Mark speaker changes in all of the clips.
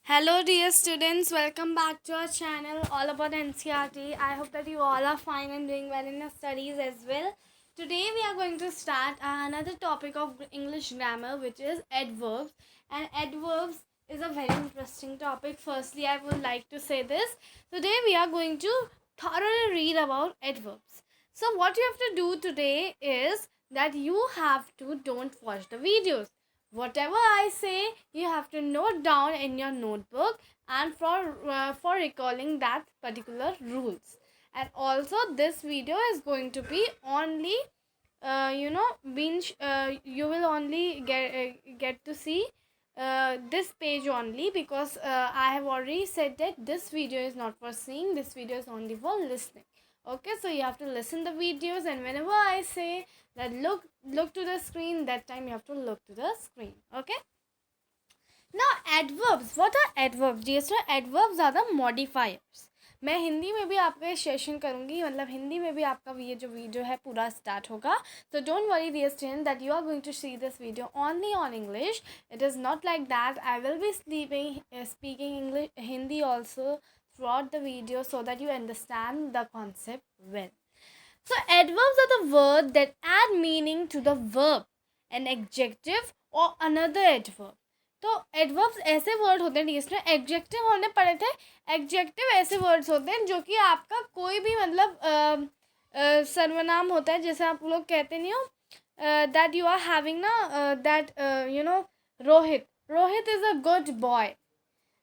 Speaker 1: Hello dear students, welcome back to our channel all about NCRT. I hope that you all are fine and doing well in your studies as well. Today we are going to start another topic of English grammar, which is adverbs. And adverbs is a very interesting topic. Firstly, I would like to say this. Today we are going to thoroughly read about adverbs. So what you have to do today is that you have to don't watch the videos. Whatever I say, you have to note down in your notebook and for recalling that particular rules. And also this video is going to be only you will only get to see this page only, because I have already said that this video is not for seeing, this video is only for listening. Okay, so you have to listen the videos, and whenever I say that look to the screen, that time you have to look to the screen. Okay, now adverbs. What are adverbs? Dear student, adverbs are the modifiers. मैं हिंदी में भी आपका session करूँगी, मतलब हिंदी में भी आपका ये जो वीडियो है पूरा स्टार्ट होगा. So don't worry dear student that you are going to see this video only on English. It is not like that. I will be speaking English, Hindi also throughout the video, so that you understand the concept well. So adverbs are the words that add meaning to the verb, an adjective or another adverb. तो adverbs ऐसे word होते हैं जिसमें adjective होने पड़े थे. Adjective ऐसे words होते हैं जो कि आपका कोई भी मतलब सर्वनाम होता है, जैसे आप लोग कहते नहीं हो दैट यू आर हैविंग ना that Rohit is a good boy.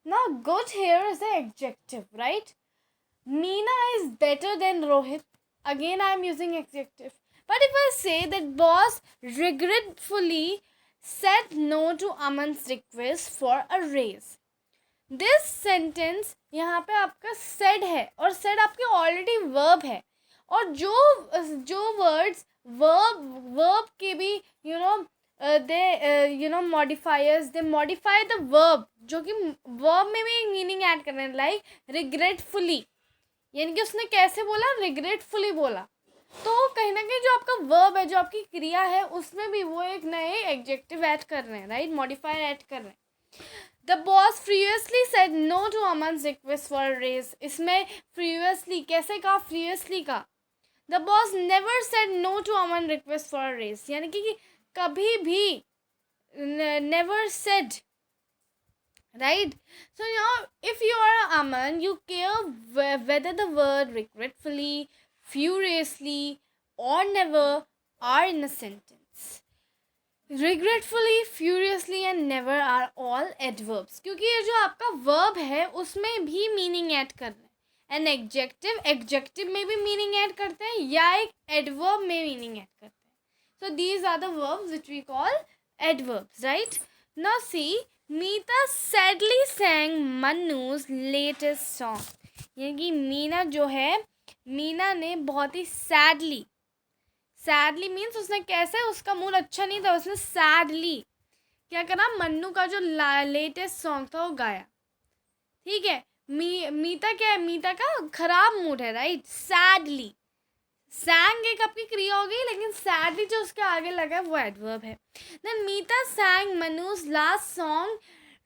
Speaker 1: Now good here is the adjective, right? Meena is better than Rohit. Again, I am using adjective. But if I say that boss regretfully said no to Aman's request for a raise. This sentence यहाँ पे आपका said है, और said आपके already verb है. और जो words verb के भी they modifiers, they modify the verb, जो कि verb में भी meaning add कर रहे हैं, like regretfully. यानी कि उसने कैसे बोला? रिग्रेटफुली बोला. तो कहीं ना कहीं जो आपका वर्ब है, जो आपकी क्रिया है, उसमें भी वो एक नए एडजेक्टिव ऐड कर रहे हैं, राइट? मॉडिफायर ऐड कर रहे हैं. The boss furiously said no to Aman's request for raise. इसमें फ्यूरियसली कैसे कहा? फ्यूरियसली कहा. The boss never said no to Aman request for raise, यानी कि कभी भी never said, right? So now if you are Aman, you care whether the word regretfully, furiously or never are in a sentence. Regretfully, furiously and never are all adverbs, क्योंकि ये जो आपका verb है उसमें भी meaning ऐड कर रहे हैं. An adjective में भी meaning ऐड करते हैं, या एक adverb में meaning ऐड करते हैं. So these are the verbs which we call adverbs, right? Now see, Meeta sadly sang मन्नू's latest song. यानी कि मीना जो है, मीना ने बहुत ही सैडली मीन्स उसने कैसे, उसका मूड अच्छा नहीं था, उसने सैडली क्या करा? मन्नू का जो लेटेस्ट सॉन्ग था वो गाया. ठीक है, मीता क्या है? मीता का खराब मूड है, राइट? सैडली सैंग एक आपकी क्रिया हो गई, लेकिन सैडली जो उसके आगे लगा है वो एडवर्ब है. Then Meeta sang Manuj last song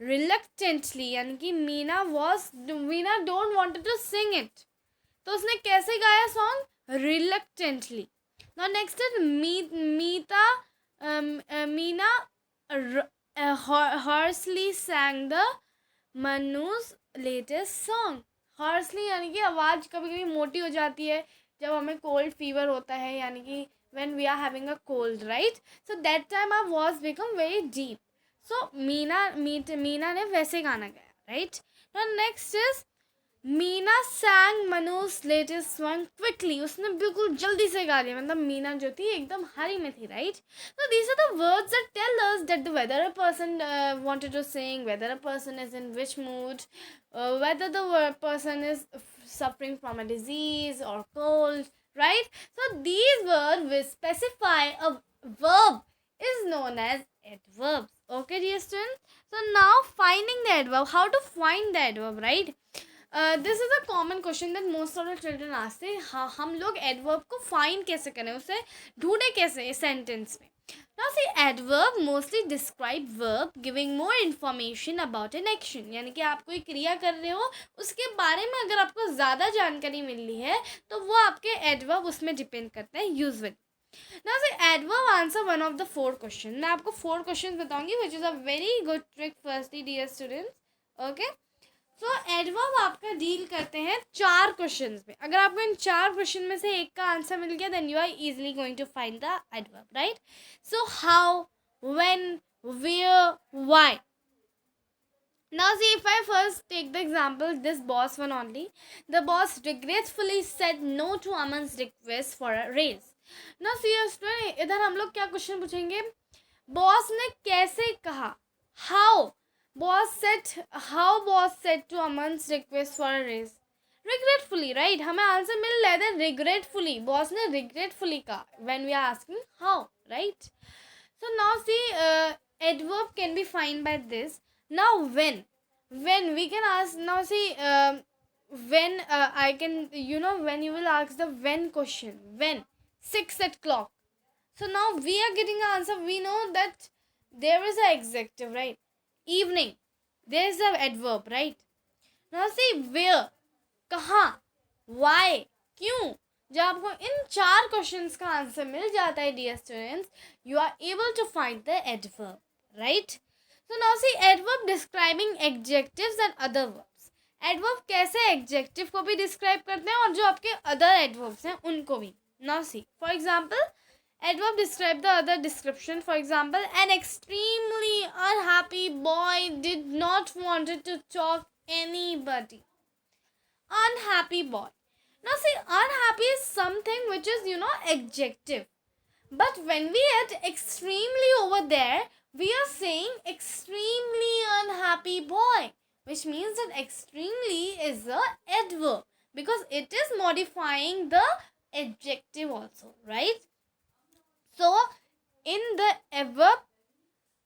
Speaker 1: reluctantly, यानी कि Meena don't wanted to sing it. तो उसने कैसे गाया song? Reluctantly. Now next is Meena hoarsely sang the Manuj latest song. Hoarsely यानी कि आवाज़ कभी कभी मोटी हो जाती है जब हमें कोल्ड फीवर होता है, यानी कि when we are having a cold, right? So that time our voice become very deep. So Meena ने वैसे गाना गाया, right? Now next is Meena sang Manu's latest song quickly. उसने बिल्कुल जल्दी से गा लिया, मतलब मीना जो थी एकदम हरी में थी, right? So these are the words that tell us that whether a person wanted to sing, whether a person is in which mood, whether the person is suffering from a disease or cold, right? So these words will specify a verb is known as adverbs. Okay dear students, so now finding the adverb, how to find the adverb, right? This is a common question that most of the children आस्ते. हाँ, हम लोग adverb को find कैसे करें, उसे ढूंढे कैसे सेंटेंस में. Now see, adverb mostly describe verb giving more information about an action. यानी कि आप कोई क्रिया कर रहे हो, उसके बारे में अगर आपको ज़्यादा जानकारी मिल रही है तो वो आपके adverb उसमें डिपेंड करते हैं usually. Now see, adverb answer one of the 4 questions. मैं आपको 4 questions बताऊंगी which is a very good trick firstly dear students. Okay. So adverb आपका डील करते हैं 4 क्वेश्चंस में. अगर आपको इन 4 क्वेश्चन में से एक का आंसर मिल गया then you are easily going to find the adverb, right. So how, when, where, why. Now see, if I first take the example, this boss one only. The boss regretfully said no to Aman's request for a raise. Now see student, इधर हम लोग क्या question पूछेंगे. Boss ने कैसे कहा, how boss said to Aman's request for a raise. Regretfully, right? हमें answer मिल रहा है regretfully. बॉस ने regretfully कहा when we are asking how, right? So now see, adverb can be found by this. Now when we can ask. Now see, when I can, when you will ask the when question, when 6 o'clock. So now we are getting an answer. We know that there is an adjective, right? Evening, there is an adverb, right? Now see, where, कहाँ, why, क्यों. जब आपको इन 4 questions का answer मिल जाता है dear students, you are able to find the adverb, right? So now see, adverb describing adjectives and other verbs. adverb कैसे adjective को भी describe करते हैं और जो आपके other adverbs हैं उनको भी. Now see, for example, adverb describe the other description. For example, an extremely unhappy boy did not wanted to talk anybody. Unhappy boy. Now see, unhappy is something which is, adjective. But when we add extremely over there, we are saying extremely unhappy boy, which means that extremely is a adverb because it is modifying the adjective also, right? So, in the adverb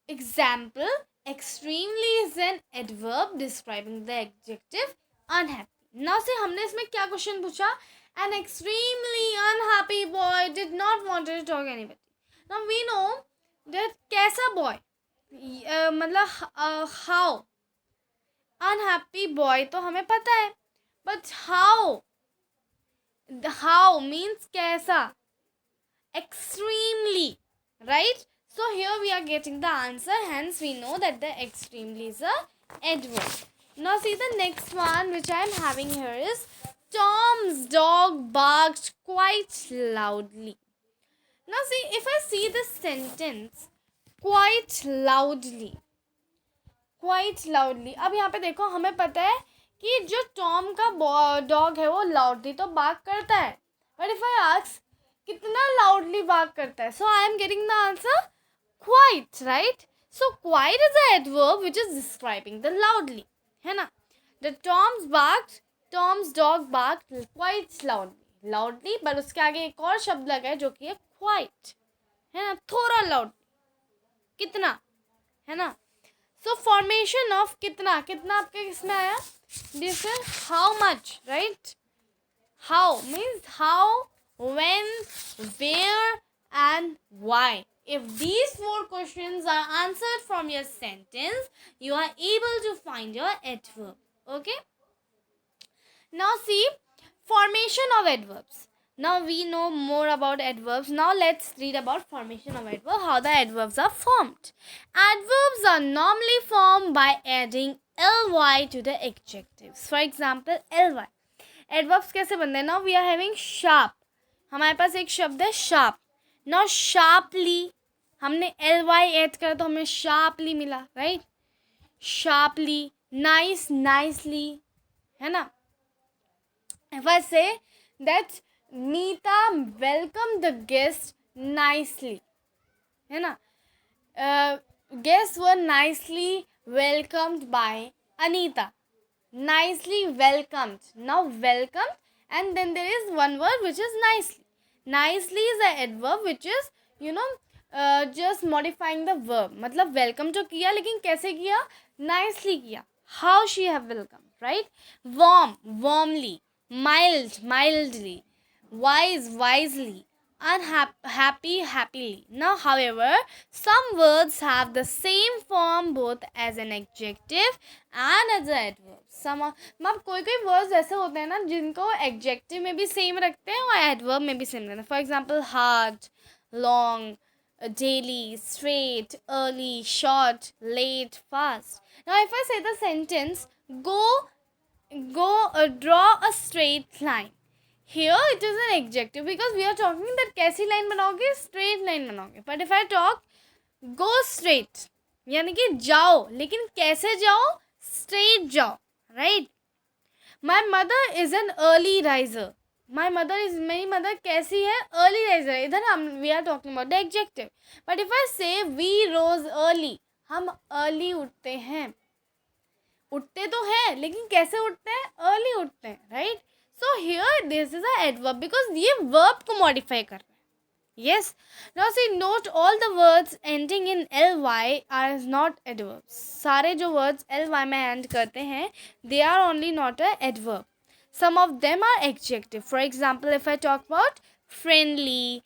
Speaker 1: example, extremely is an adverb describing the adjective unhappy. Now see, हमने इसमें क्या question पूछा. An extremely unhappy boy did not want to talk anybody. Now we know that कैसा boy, मतलब how. Unhappy boy तो हमें पता है, but how means कैसा. Extremely, right? So here we are getting the answer, hence we know that the extremely is a adverb. Now see the next one which I am having here is Tom's dog barked quite loudly. Now see, if I see this sentence quite loudly, अब यहाँ पे देखो हमें पता है कि जो Tom का डॉग है वो लाउडली तो बार्क करता है, बट इफ आई आस्क कितना लाउडली बार्क करता है, so I am getting the answer quite, right. So quite is a adverb which is describing the loudly, है ना. The Tom's dog barked quite loudly, but उसके आगे एक और शब्द लगा है जो कि है क्वाइट, है ना, थोड़ा लाउड, कितना, है ना. सो फॉर्मेशन ऑफ कितना आपके किसमें आया. This is how much, right. How means how, when, where and why. If these 4 questions are answered from your sentence, you are able to find your adverb. Okay. Now see, formation of adverbs. Now we know more about adverbs. Now let's read about formation of adverb, how the adverbs are formed. Adverbs are normally formed by adding ly to the adjectives. For example, ly. Adverbs कैसे बनते हैं. Now we are having sharp. हमारे पास एक शब्द है sharp. Now sharply हमने ly add करा तो हमें शार्पली मिला, राइट. शार्पली, नाइस, नाइसली, है ना. If I say that Neeta welcome the guest nicely, है ना. Guest were nicely welcomed by Anita. nicely welcomed. Now welcomed, and then there is one word which is nicely. Nicely is an adverb which is just modifying the verb. मतलब welcome जो किया लेकिन कैसे किया, nicely किया. How she have welcomed, right? Warm, warmly. Mild, mildly. Wise, wisely. unhappy, happily. Now, however, some words have the same form both as an adjective and as an adverb. Some मतलब कोई words ऐसे होते हैं ना जिनको adjective में भी same रखते हैं और एडवर्ब में भी सेम रखते हैं. For example hard, long, daily, straight, early, short, late, fast. Now, if I say the sentence, draw a straight line. Here it is an adjective because we are talking that कैसी line बनाओगे, straight line बनाओगे. But if I talk go straight, यानी कि जाओ, लेकिन कैसे जाओ, straight जाओ, right? My mother is an early riser. मेरी मदर कैसी है, अर्ली राइजर. इधर हम we are talking about the adjective. But if I say we rose early, हम अर्ली उठते हैं. उठते तो हैं लेकिन कैसे उठते हैं, अर्ली उठते हैं, right? So here this is a adverb because ये वर्ब को मॉडिफाई कर रहा है. Yes. Now see, note all the words ending in ly are not adverbs. सारे जो words ly में end करते हैं, they are only not a adverb. Some of them are adjective. For example, if I talk about friendly,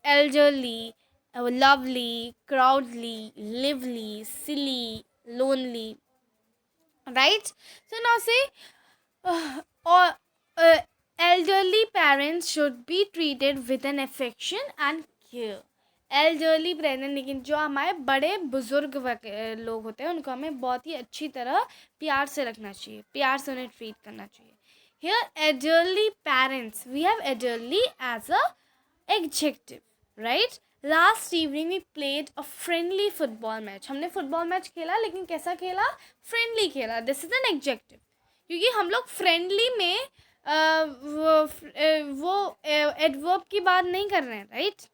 Speaker 1: elderly, lovely, crowdly, lively, silly, lonely, right? So now say, elderly parents should be treated with an affection and care. Elderly present, लेकिन जो हमारे बड़े बुजुर्ग लोग होते हैं उनको हमें बहुत ही अच्छी तरह प्यार से रखना चाहिए, प्यार से उन्हें ट्रीट करना चाहिए. Here elderly parents, we have elderly as a adjective, right? Last evening we played a friendly football match. हमने फुटबॉल मैच खेला, लेकिन कैसा खेला, फ्रेंडली खेला. दिस इज एन एडजेक्टिव, क्योंकि हम लोग फ्रेंडली में वो एडवर्ब की बात नहीं कर रहे हैं, right?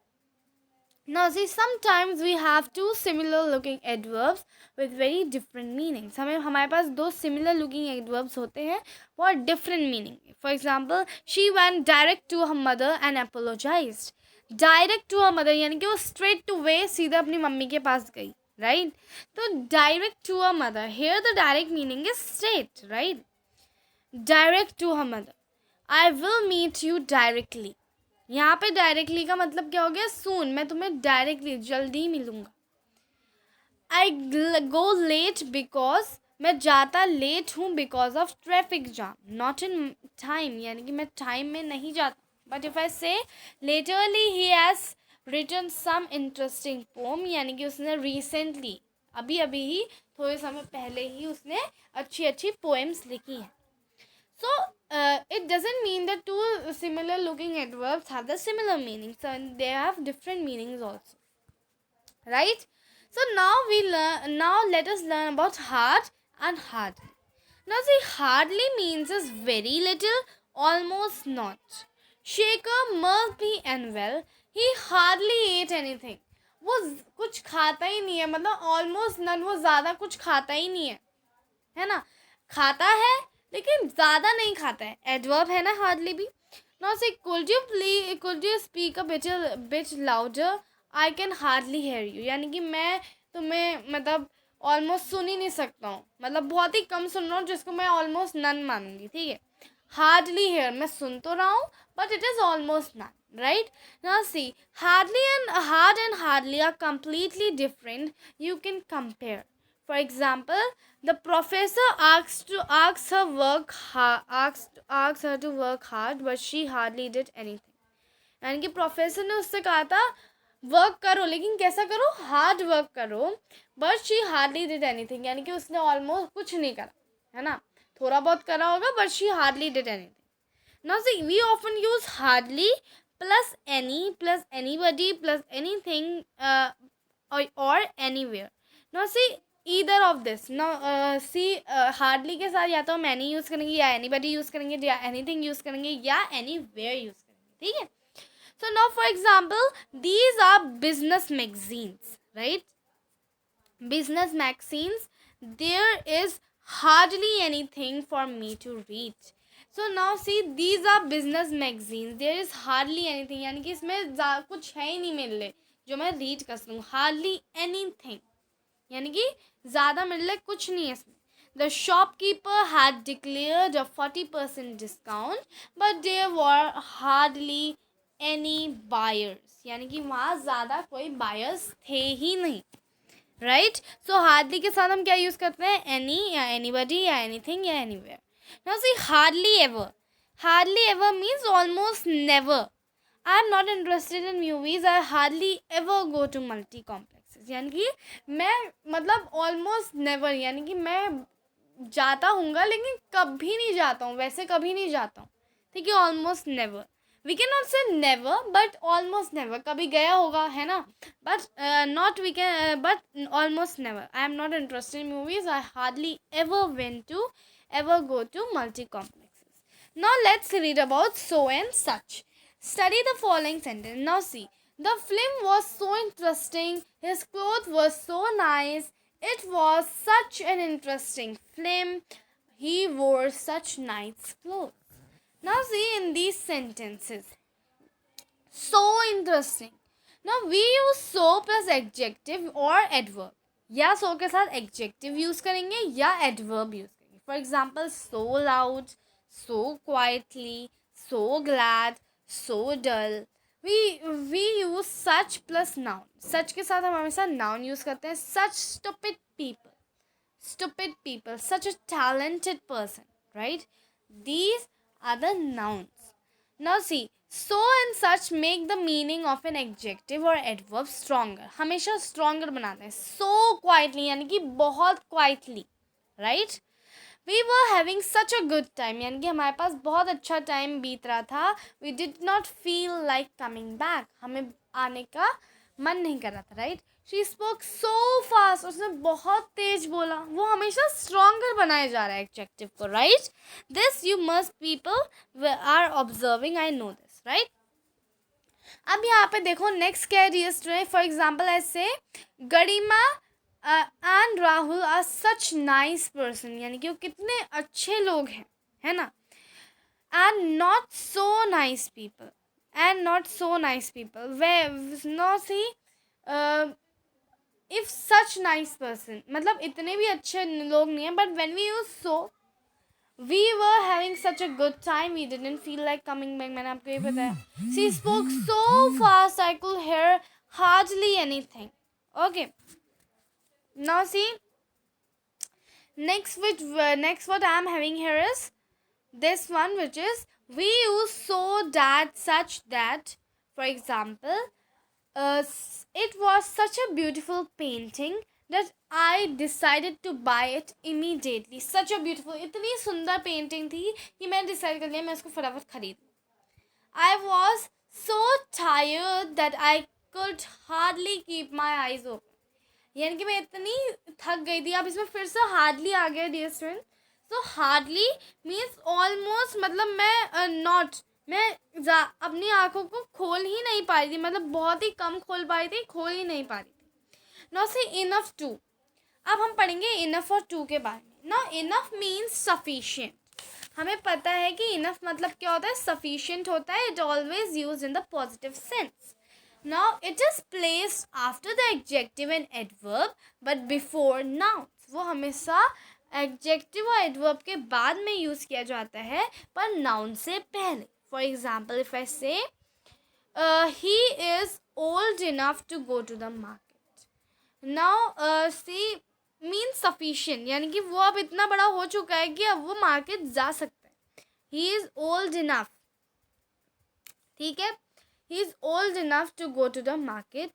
Speaker 1: Now see, sometimes we have two similar looking adverbs with very different meanings. हमारे पास दो similar looking adverbs होते हैं for different meaning. For example, she went direct to her mother and apologized. Direct to her mother यानी कि वो straight to way सीधा अपनी mummy के पास गई, right? तो direct to her mother, here the direct meaning is straight, right? Direct to her mother. I will meet you directly. यहाँ पे डायरेक्टली का मतलब क्या हो गया, सून, मैं तुम्हें डायरेक्टली जल्दी ही मिलूंगा. आई गो लेट बिकॉज, मैं जाता लेट हूँ because of traffic jam. Not in time, यानी कि मैं टाइम में नहीं जाता. But if I say lately he has written some interesting poem, यानी कि उसने रिसेंटली, अभी अभी ही, थोड़े समय पहले ही उसने अच्छी अच्छी पोएम्स लिखी हैं. So, it doesn't mean that two similar looking adverbs have the similar meaning. So, they have different meanings also. Right? So, now let us learn about hard and hardly. Now, see, hardly means is very little, almost not. Shaker must be unwell. He hardly ate anything. वो कुछ खाता ही नहीं है, मतलब almost none, वो ज़्यादा कुछ खाता ही नहीं है ना? खाता है लेकिन ज़्यादा नहीं खाता है. एडवर्ब है ना हार्डली भी. Now say could you speak a bit louder, I can hardly hear you, यानी कि मैं तुम्हें मतलब ऑलमोस्ट सुन ही नहीं सकता हूँ, मतलब बहुत ही कम सुन रहा हूँ, जिसको मैं ऑलमोस्ट नन मानूंगी. ठीक है, हार्डली हेयर, मैं सुन तो रहा हूँ but it is almost none, right? Now see, hardly and hard and hardly are completely different. You can compare. For example, the professor asks her to work hard, but she hardly did anything. यानी कि professor ने उससे कहा था work करो, लेकिन कैसा करो, हार्ड वर्क करो, but she hardly did anything, यानी कि उसने ऑलमोस्ट कुछ नहीं करा, है ना? थोड़ा बहुत करा होगा, but she hardly did anything. Now see, we often use hardly plus any plus anybody plus anything or anywhere. Now see, either of this. Now see, hardly के साथ या तो हम any यूज़ करेंगे, या anybody यूज़ करेंगे, या anything use करेंगे, या anywhere यूज़ करेंगे. ठीक है? So now for example, these are business magazines, right? Business magazines. There is hardly anything for me to read. So now see, these are business magazines. There is hardly anything, यानी कि इसमें कुछ है ही नहीं मेरे लिए जो मैं रीड कर सकूँ. Hardly anything, यानी कि ज़्यादा मेरे लिए कुछ नहीं है इसमें. The shopkeeper had declared a 40% discount, but there were hardly any buyers, यानी कि वहाँ ज़्यादा कोई buyers थे ही नहीं, राइट. सो हार्डली के साथ हम क्या यूज़ करते हैं, एनी या एनीबडी या एनीथिंग या anywhere. Now see hardly ever means almost never. I am not interested in movies, I hardly ever go to multi complexes, यानी कि मैं मतलब ऑलमोस्ट नेवर, यानी कि मैं जाता हूँगा लेकिन कभी नहीं जाता हूँ, वैसे कभी नहीं जाता हूँ. ठीक है, almost never. We can not say never but almost never, कभी गया होगा है ना, but not we can but almost never. I am not interested in movies, I hardly ever go to multi complexes. Now let's read about so and such. Study the following sentence. Now see, the film was so interesting, his clothes were so nice, it was such an interesting film, he wore such nice clothes. Now see in these sentences, so interesting. Now we use so plus adjective or adverb. या so के साथ adjective use करेंगे या adverb use करेंगे. For example, so loud, so quietly, so glad, so dull. We use such plus noun. Such के साथ हम हमेशा noun use करते हैं. Such stupid people, such a talented person, right? These are the nouns. Now see, so and such make the meaning of an adjective or adverb stronger. हमेशा stronger बनाते हैं. So quietly यानी कि बहुत quietly, right? We were having such a good time, यानी कि हमारे पास बहुत अच्छा टाइम बीत रहा था. We did not feel like coming back, हमें आने का मन नहीं कर रहा था, right? She spoke so fast, उसने बहुत तेज बोला. वो हमेशा stronger बनाया जा रहा है adjective को, right? This you must people are observing, I know this, right? अब यहाँ पे देखो नेक्स्ट क्या है. फॉर एग्जाम्पल ऐसे Garima and Rahul are such nice person, यानी कि वो कितने अच्छे लोग हैं, है ना. And not so nice people, we know see if such nice person, मतलब इतने भी अच्छे लोग नहीं हैं. But when we use so, we were having such a good time, we didn't feel like coming back. मैंने आपको ये बताया. She spoke so fast, I could hear hardly anything. Okay, now see, next what I am having here is this one, which is we use so, that, such, that. For example, it was such a beautiful painting that I decided to buy it immediately. Such a beautiful, इतनी सुंदर painting थी कि मैंने decide कर लिया मैं इसको फटाफट खरीद. I was so tired that I could hardly keep my eyes open, यानी कि मैं इतनी थक गई थी. अब इसमें फिर से हार्डली आ गया dear student. So hardly means almost, मतलब मैं अपनी आंखों को खोल ही नहीं पा रही थी, मतलब बहुत ही कम खोल पा रही थी, खोल ही नहीं पा रही थी. नाउ से इनफ टू. अब हम पढ़ेंगे इनफ और टू के बारे में. Now enough means sufficient. हमें पता है कि इनफ मतलब क्या होता है, सफिशिएंट होता है. It always use in the positive sense. Now it is placed after the adjective and adverb but before nouns. वो हमेशा adjective और adverb के बाद में यूज़ किया जाता है पर noun से पहले. For example, if I say he is old enough to go to the market. Now see means sufficient, यानी कि वो अब इतना बड़ा हो चुका है कि अब वो मार्केट जा सकता है. He is old enough, ठीक है. He is old enough to go to the market.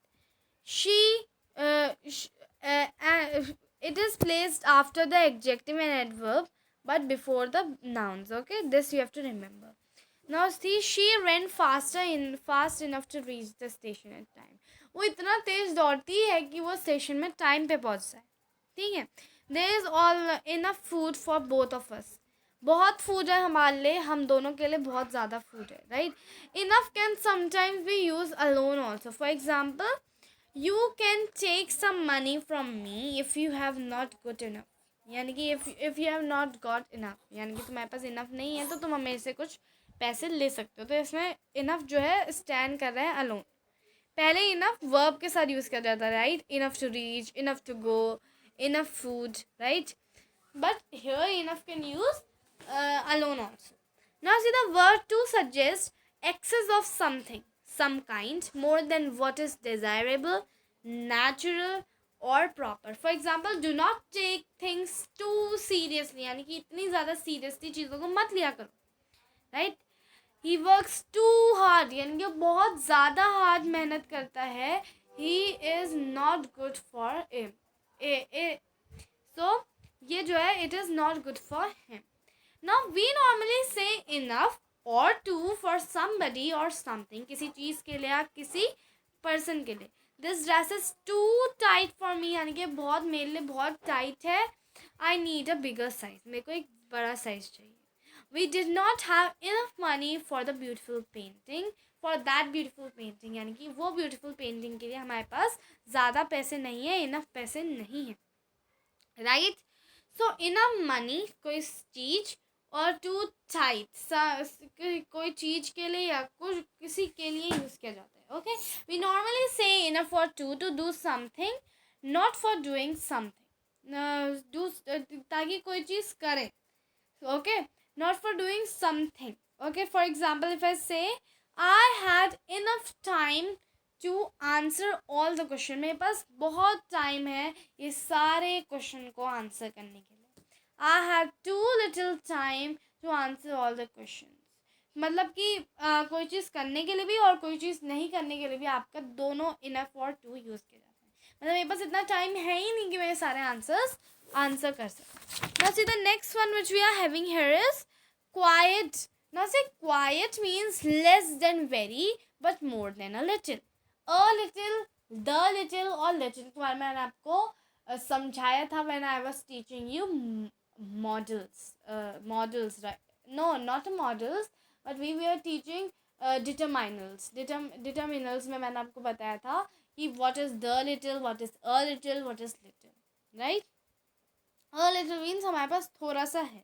Speaker 1: It is placed after the adjective and adverb but before the nouns. Okay, this you have to remember. Now see, she ran fast enough to reach the station at time. वो इतना तेज दौड़ती है कि वो station में time पे पहुंच जाए. ठीक है. There is all enough food for both of us. बहुत फूड है हमारे लिए, हम दोनों के लिए बहुत ज़्यादा फूड है, right. Enough can sometimes be use alone also. For example, you can take some money from me if you have not good enough, यानी कि if you have not got enough, यानी कि तुम्हारे पास इनफ नहीं है तो तुम हमें से कुछ पैसे ले सकते हो. तो इसमें इनफ जो है स्टैंड कर रहा है अलोन. पहले इनफ वर्ब के साथ यूज़ किया जाता है, right. Enough to reach, enough to go, enough food, right. But here enough can use alone also. Now see, the word to suggest excess of something. some kind, more than what is desirable, natural or proper. For example, do not take things too seriously, यानी कि इतनी ज़्यादा seriously चीज़ों को मत लिया करो, right. He works too hard, यानी कि बहुत ज़्यादा हार्ड मेहनत करता है. He is not good for a so ये जो है it is not good for him. Now we normally say enough और टू फॉर समबडी और समथिंग, किसी चीज़ के लिए या किसी पर्सन के लिए. This dress is too tight for me, यानी कि बहुत मेरे लिए बहुत टाइट है. I need a bigger size, मेरे को एक बड़ा साइज चाहिए. We did not have enough money for the beautiful painting, for that beautiful painting, यानी कि वो beautiful painting के लिए हमारे पास ज़्यादा पैसे नहीं है, enough पैसे नहीं है, right? So enough money कोई चीज़ और too tight कोई चीज़ के लिए या कुछ किसी के लिए यूज़ किया जाता है. Okay, we normally say enough for two to do something, not for doing something. ताकि कोई चीज़ करे. Okay, not for doing something. Okay, for example, if I say I had enough time to answer all the question, मेरे पास बहुत time है ये सारे question को answer करने के लिए. I had too little time to answer all the questions. मतलब कि कोई चीज़ करने के लिए भी और कोई चीज़ नहीं करने के लिए भी आपका दोनों enough और to यूज़ किया जाता है. मतलब मेरे पास इतना टाइम है ही नहीं कि मैं सारे आंसर्स आंसर कर सकूँ. Now see the next one which we are having here is quiet. Now say quiet means less than very but more than a little. A little, the little और little के बारे में मैंने आपको समझाया था when I was teaching you models. Models, right? No, not models, but we were teaching determinals. Determinals में मैंने आपको बताया था कि what is the little, what is a little, what is little, right? A little means हमारे पास थोड़ा सा है.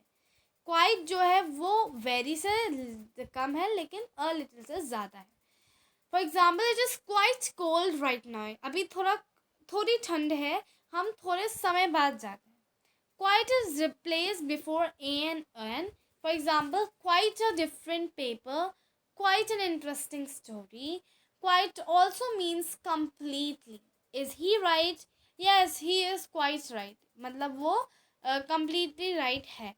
Speaker 1: क्वाइट जो है वो वेरी से कम है लेकिन अ लिटिल से ज़्यादा है. For example it is quite cold right now, अभी थोड़ी ठंड है, हम थोड़े समय बाद जाते हैं. Quite is replace before a an an. For example quite a different paper, quite an interesting story. Quite also means completely. Is he right? Yes, he is quite right, मतलब वो completely right है.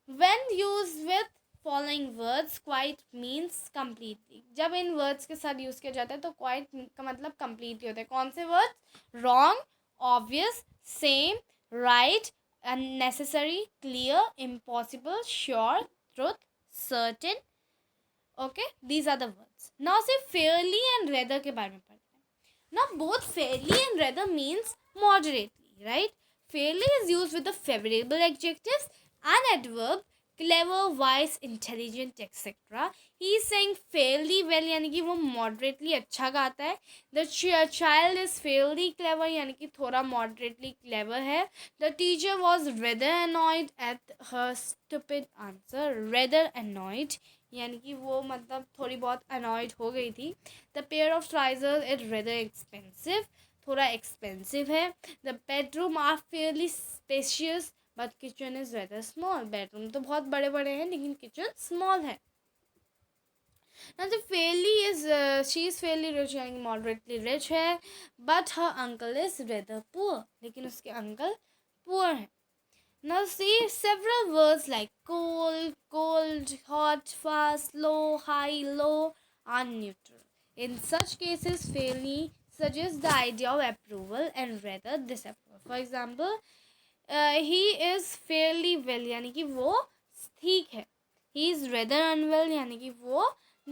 Speaker 1: When used with following words, quite means completely. जब इन words के साथ use किया जाता है तो quite का मतलब completely होता है. कौन से words? Wrong, obvious, same, right, unnecessary, clear, impossible, sure, truth, certain. Okay, these are the words. Now say fairly and rather के बारे में पढ़ते हैं. Now both fairly and rather means moderately, right? Fairly is used with the favorable adjectives and adverb clever, wise, intelligent, etc. He is saying fairly well यानी कि वो moderately अच्छा गाता है. The child is fairly clever यानी कि थोड़ा moderately clever है. The teacher was rather annoyed at her stupid answer. Rather annoyed यानी कि वो मतलब थोड़ी बहुत annoyed हो गई थी. The pair of trousers is rather expensive. थोड़ा एक्सपेंसिव है. The bedroom are fairly spacious but kitchen is rather small. Bedroom तो बहुत बड़े बड़े हैं लेकिन किचन स्मॉल है. ना तो Fairlie is she is Fairlie rich यानी मॉडरेटली रिच है. But her uncle is whether poor, लेकिन उसके अंकल पुअर हैं. Now see several words like cold, hot, fast, low, high, low are neutral. In such cases, fairly suggests the idea of approval and rather disapproval. For example, he is fairly well यानी कि वो ठीक है. He is rather unwell यानी कि वो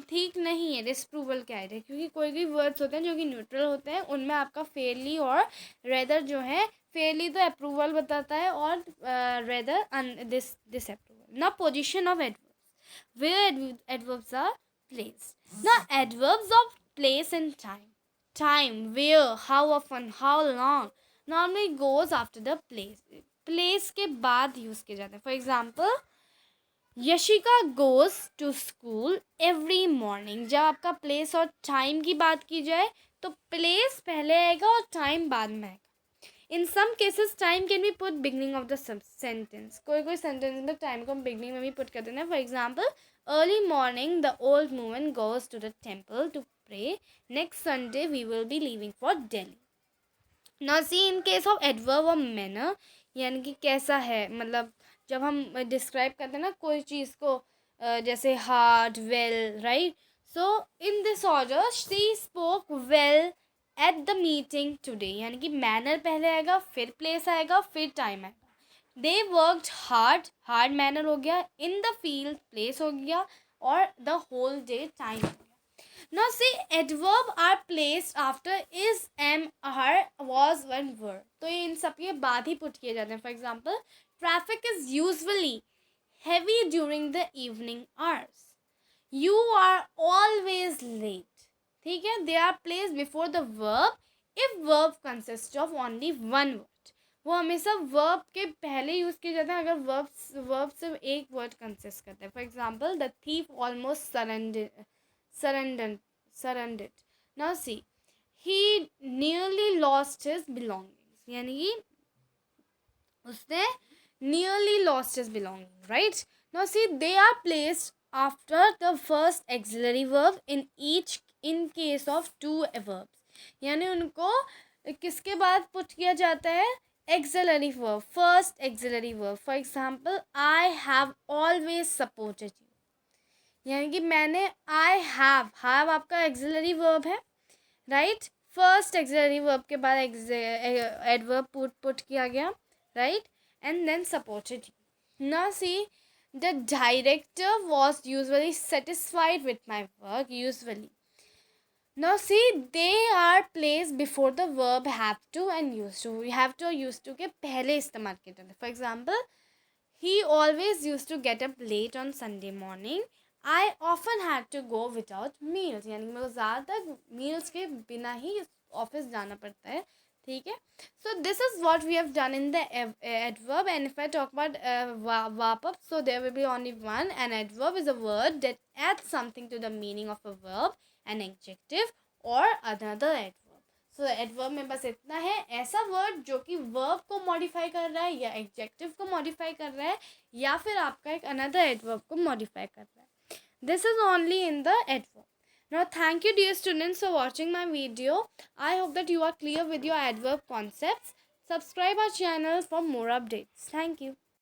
Speaker 1: ठीक नहीं है. डिसअप्रूवल क्या है? क्योंकि कोई वर्ड्स होते हैं जो कि न्यूट्रल होते हैं, उनमें आपका फेयरली और रेदर जो है, फेयरली तो अप्रूवल बताता है और रेदर डिसअप्रूवल. ना position of adverbs, where adverbs are place. ना adverbs of place and time, where, how often, how long normally goes after the place के बाद यूज़ किए जाते हैं. For example Yashika goes to school every morning. जब आपका place और time की बात की जाए तो प्लेस पहले आएगा और टाइम बाद में आएगा. In some cases time can be put beginning of the sentence, कोई सेंटेंस में टाइम को बिगनिंग में भी पुट कर देना है. For example, early morning the old woman goes to the temple to pray, next Sunday we will be leaving for Delhi. Now see in case of adverb और manner, यानी कि कैसा है, मतलब जब हम डिस्क्राइब करते हैं ना कोई चीज़ को, जैसे hard, well, right. So in this order she spoke well at the meeting today, यानी कि मैनर पहले आएगा, फिर प्लेस आएगा, फिर टाइम आएगा. They worked hard, hard manner हो गया, इन द फील्ड प्लेस हो गया, और द होल डे टाइम हो गया. Now see, adverb are placed after is, am, are, was, and were. तो ये इन सब के बाद ही पुट किए जाते हैं. For example, traffic is usually heavy during the evening hours. You are always late. ठीक है, they are placed before the verb if verb consists of only one word. वो हमेशा verb के पहले यूज़ किए जाते हैं अगर verb सिर्फ एक word कंसिस्ट करता है. For example, the thief almost surrendered. Now see, he nearly lost his belongings, यानी कि उसने nearly lost his belongings, right? Now see, they are placed after the first auxiliary verb in case of two verbs. यानी उनको किसके बाद put किया जाता है? auxiliary verb, first auxiliary verb. For example, I have always supported you. यानी कि मैंने आई हैव आपका एक्सिलरी वर्ब है, राइट. फर्स्ट एक्सिलरी वर्ब के बाद एडवर्ब पुट किया गया, right, and then supported you. Now see, the director was usually satisfied with my work, usually. Now see, they are place before the verb have to and use to. Have to और use to के पहले इस्तेमाल किए जाते हैं. For example, he always use to get up late on Sunday morning. I often had to go without meals, यानी कि मेरे को ज़्यादातर मील्स के बिना ही ऑफिस जाना पड़ता है. ठीक है. So this is what we have done in the adverb. And if I talk about wrap up, so there will be only one. An adverb is a word that adds something to the meaning of a verb, an adjective or another adverb. So adverb में बस इतना है, ऐसा word जो कि verb को modify कर रहा है या एडजेक्टिव को मॉडिफाई कर रहा है या फिर आपका एक अनदर एडवर्ब को मॉडिफाई कर रहा है. This is only in the adverb. Now thank you dear students for watching my video. I hope that you are clear with your adverb concepts. Subscribe our channel for more updates. Thank you.